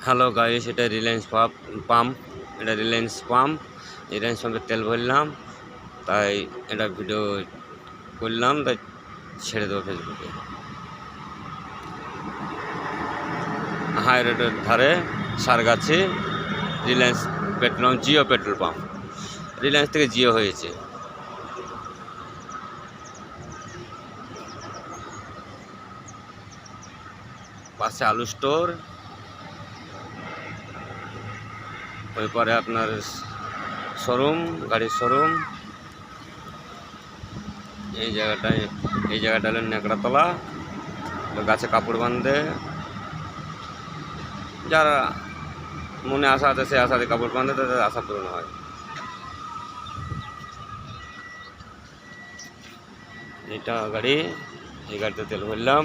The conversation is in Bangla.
হ্যালো গাইস, এটা রিলায়েন্স পাম্প। এটা রিলায়েন্স পাম্প। রিলায়েন্স পাম্পে তেল ভরলাম, তাই এটা ভিডিও করলাম, তাই ছেড়ে দেবো ফেসবুকে। হাই রোডের ধারে সারগাছি রিলায়েন্স জিও পেট্রোল পাম্প। রিলায়েন্স থেকে জিও হয়েছে। পাশে আলু স্টোর, ওই পরে আপনার শোরুম, গাড়ির শোরুম। এই জায়গাটা হলো নেকড়াতলা। গাছে কাপড় বাঁধে, যারা মনে আশা আছে সে আশাতে কাপড় বাঁধে, তাদের আশা পূরণ হয়। এটা গাড়ি, এই গাড়িতে তেল ভরলাম।